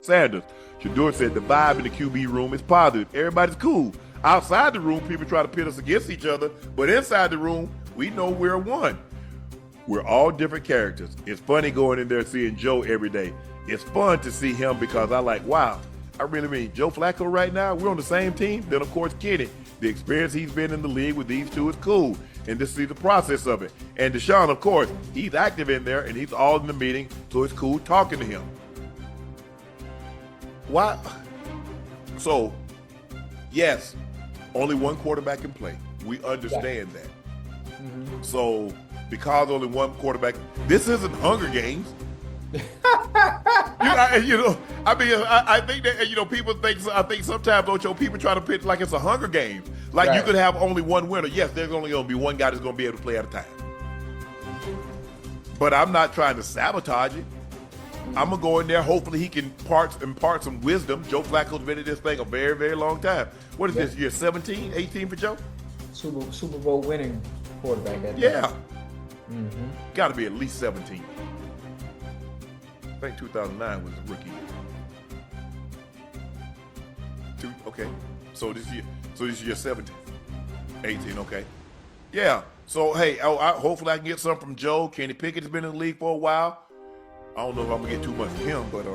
Sanders. Shedeur said the vibe in the QB room is positive. Everybody's cool. Outside the room, people try to pit us against each other, but inside the room, we know we're one. We're all different characters. It's funny going in there seeing Joe every day. It's fun to see him because I like, wow, I really mean Joe Flacco right now, we're on the same team. Then, of course, Kenny. The experience he's been in the league with these two is cool. And to see the process of it. And Deshaun, of course, he's active in there and he's all in the meeting, so it's cool talking to him. Why? So, yes, only one quarterback can play. We understand that. Mm-hmm. So, because only one quarterback, this isn't Hunger Games. I think that, people think, I think sometimes, Ocho, people try to pitch like it's a Hunger Game. Like you could have only one winner. Yes, there's only going to be one guy that's going to be able to play at a time. But I'm not trying to sabotage it. I'm going to go in there. Hopefully he can impart some wisdom. Joe Flacco's been in this thing a very, very long time. What is this, year 17, 18 for Joe? Super Bowl winning quarterback. Yeah. Mm-hmm. Got to be at least 17. I think 2009 was his rookie year. Okay. So this year 17. 18, okay. Yeah. So, hey, hopefully I can get some from Joe. Kenny Pickett's been in the league for a while. I don't know if I'm gonna get too much from him, but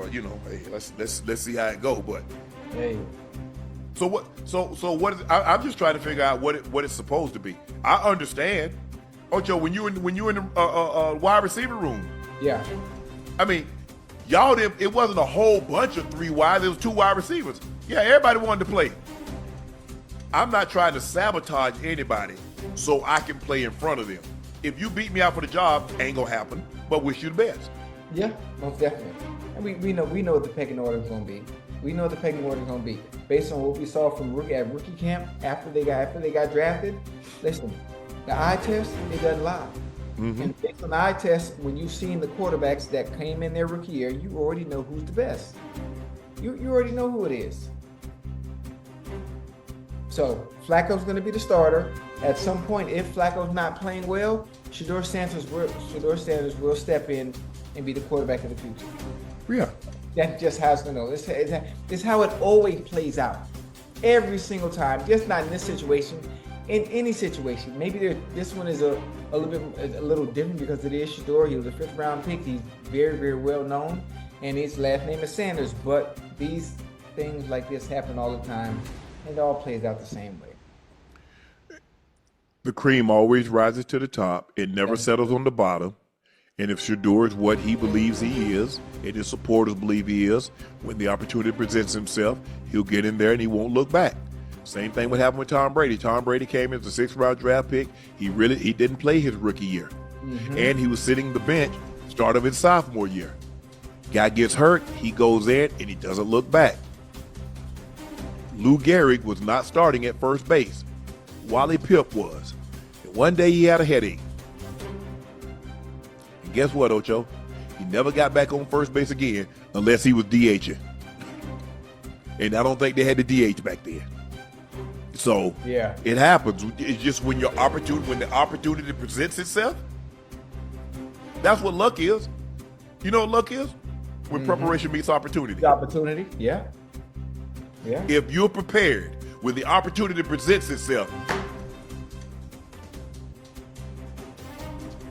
hey, let's see how it go. But hey, so what? So what is? I'm just trying to figure out what it's supposed to be. I understand, Ocho, when you in the wide receiver room. Yeah. I mean, y'all didn't. It wasn't a whole bunch of 3 wides. It was 2 wide receivers. Yeah, everybody wanted to play. I'm not trying to sabotage anybody so I can play in front of them. If you beat me out for the job, ain't gonna happen. But wish you the best. Yeah, most definitely. And we know what the pecking order is going to be. We know what the pecking order is going to be based on what we saw from rookie camp after they got drafted. Listen, the eye test, it doesn't lie. Mm-hmm. And based on the eye test, when you've seen the quarterbacks that came in their rookie year, you already know who's the best. You already know who it is. So Flacco's going to be the starter. At some point, if Flacco's not playing well, Shedeur Sanders will step in and be the quarterback of the future. Yeah. That's just how it's going to go. It's how it always plays out. Every single time. Just not in this situation. In any situation. Maybe this one is a little different because it is Shedeur. He was a 5th round pick. He's very, very well known. And his last name is Sanders. But these things like this happen all the time. And it all plays out the same way. The cream always rises to the top. It never settles on the bottom. And if Shedeur is what he believes he is, and his supporters believe he is, when the opportunity presents himself, he'll get in there and he won't look back. Same thing would happen with Tom Brady. Tom Brady came as a 6th round draft pick. He didn't play his rookie year. Mm-hmm. And he was sitting the bench start of his sophomore year. Guy gets hurt, he goes in and he doesn't look back. Lou Gehrig was not starting at first base. Wally Pipp was. And one day he had a headache. And guess what, Ocho? He never got back on first base again unless he was DHing. And I don't think they had the DH back then. So yeah, it happens. It's just when the opportunity presents itself. That's what luck is. You know what luck is? When preparation meets opportunity. The opportunity, yeah. Yeah. If you're prepared when the opportunity presents itself,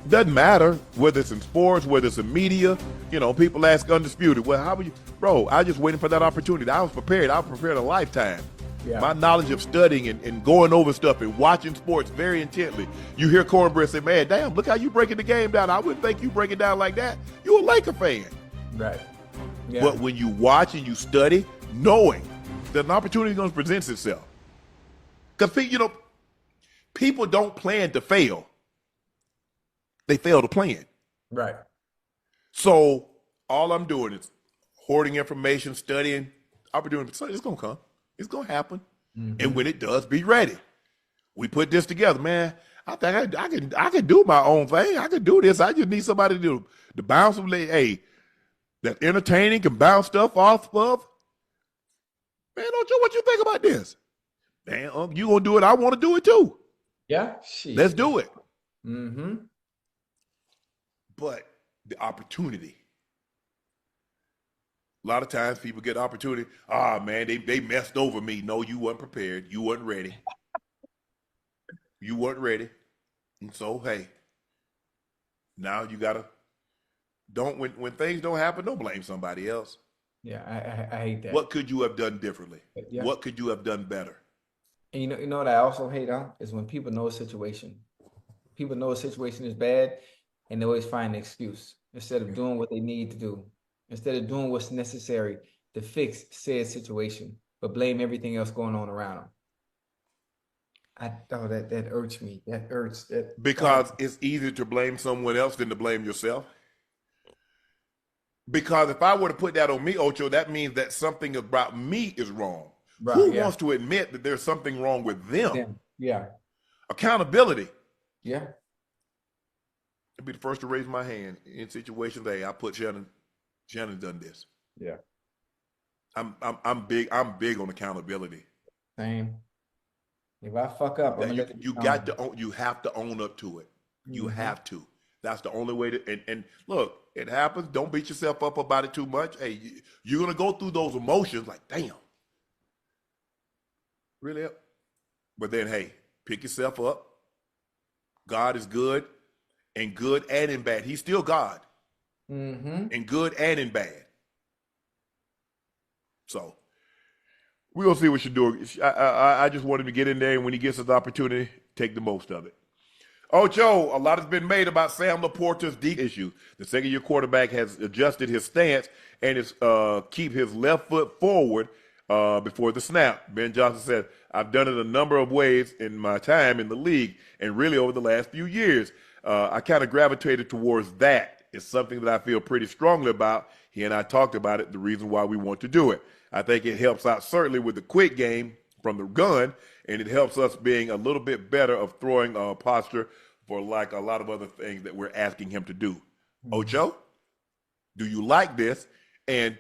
doesn't matter whether it's in sports, whether it's in media. People ask Undisputed, well, how were you? Bro, I was just waiting for that opportunity. I was prepared. I was prepared a lifetime. Yeah. My knowledge of studying and going over stuff and watching sports very intently. You hear Cornbread say, man, damn, look how you breaking the game down. I wouldn't think you break it down like that. You're a Laker fan. Right. Yeah. But when you watch and you study, knowing that an opportunity is going to present itself. Because, people don't plan to fail. They fail to plan. Right. So all I'm doing is hoarding information, studying. Opportunity, it's going to come. It's going to happen. Mm-hmm. And when it does, be ready. We put this together, man. I think I can do my own thing. I can do this. I just need somebody to bounce some, hey, that's entertaining, can bounce stuff off of. Man, don't you what you think about this? Man, you gonna do it? I want to do it too. Yeah, let's do it. Mm-hmm. But the opportunity, A lot of times people get the opportunity. Ah, man, they messed over me. No, you weren't prepared. You weren't ready. You weren't ready. And so, hey, now you gotta don't when things don't happen, don't blame somebody else. Yeah, I hate that. What could you have done differently? Yeah. What could you have done better? And you know what I also hate on is when people know a situation. People know a situation is bad and they always find an excuse instead of doing what they need to do, instead of doing what's necessary to fix said situation, but blame everything else going on around them. That hurts me. That hurts. Because it's easier to blame someone else than to blame yourself. Because if I were to put that on me, Ocho, that means that something about me is wrong. Right, Who yeah. wants to admit that there's something wrong with them? Yeah. Accountability. Yeah. I'd be the first to raise my hand in situations. Hey, I put Shannon done this. Yeah. I'm big on accountability. Same. If I fuck up, I'm gonna you have to own up to it. You Mhm. have to. That's the only way to and look, it happens. Don't beat yourself up about it too much. Hey, you're gonna go through those emotions like, damn. Really? But then hey, pick yourself up. God is good and in bad. He's still God. Mm-hmm. In good and in bad. So we're gonna see what Shedeur. I just wanted to get in there, and when he gets his opportunity, take the most of it. Oh, Joe, a lot has been made about Sam Laporta's deep issue. The second-year quarterback has adjusted his stance and is keep his left foot forward before the snap. Ben Johnson said, "I've done it a number of ways in my time in the league, and really over the last few years. I kind of gravitated towards that. It's something that I feel pretty strongly about. He and I talked about it, the reason why we want to do it. I think it helps out certainly with the quick game from the gun, and it helps us being a little bit better of throwing posture for like a lot of other things that we're asking him to do." Mm-hmm. Ocho, do you like this? And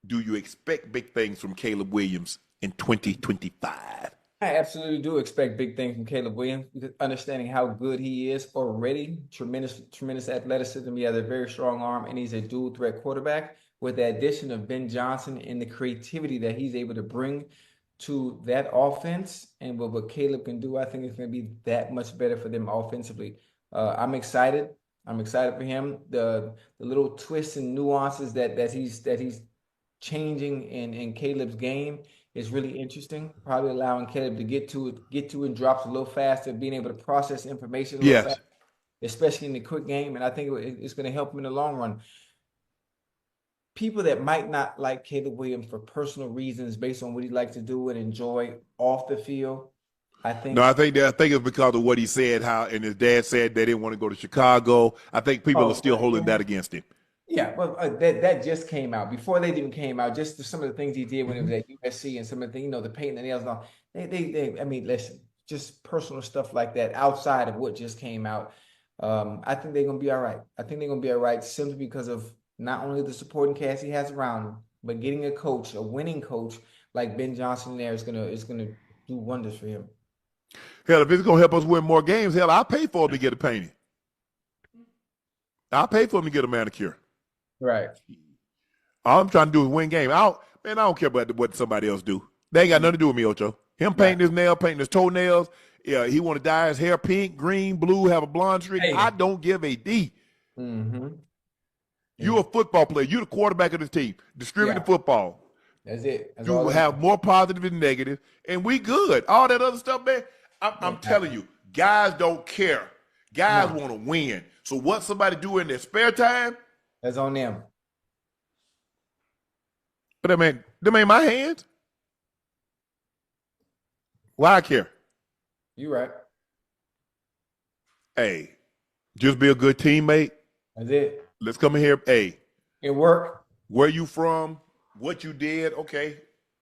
do you expect big things from Caleb Williams in 2025? I absolutely do expect big things from Caleb Williams, because understanding how good he is already, tremendous athleticism. He has a very strong arm, and he's a dual threat quarterback. With the addition of Ben Johnson and the creativity that he's able to bring to that offense, and what Caleb can do, I think it's going to be that much better for them offensively. I'm excited. I'm excited for him. The little twists and nuances that he's changing in Caleb's game is really interesting. Probably allowing Caleb to get to and drops a little faster, being able to process information a little faster, especially in the quick game. And I think it's going to help him in the long run. People that might not like Caleb Williams for personal reasons, based on what he likes to do and enjoy off the field, I think it's because of what he said, and his dad said they didn't want to go to Chicago. I think people are still holding that against him. Yeah, well, that just came out. Before they even came out, just some of the things he did when he was at USC and some of the things, the painting the nails and all. I mean, listen, just personal stuff like that outside of what just came out. I think they're gonna be all right. I think they're gonna be all right simply because of not only the supporting cast he has around him, but getting a coach, a winning coach like Ben Johnson there is gonna do wonders for him. Hell, if it's gonna help us win more games, hell, I'll pay for him to get a painting. I'll pay for him to get a manicure. Right. All I'm trying to do is win games. I don't care about what somebody else do. They ain't got nothing to do with me, Ocho. Him painting his nail, painting his toenails. Yeah, he want to dye his hair pink, green, blue, have a blonde streak. Hey. I don't give a D. Mm-hmm. You're a football player. You're the quarterback of the team. Distribute the football. That's it. You will have more positive than negative, and we good. All that other stuff, man, I'm telling you, guys don't care. Guys want to win. So what somebody do in their spare time, that's on them. But them ain't my hands. Why I care? You right. Hey, just be a good teammate. That's it. Let's come in here. Hey. It worked. Where you from? What you did? Okay.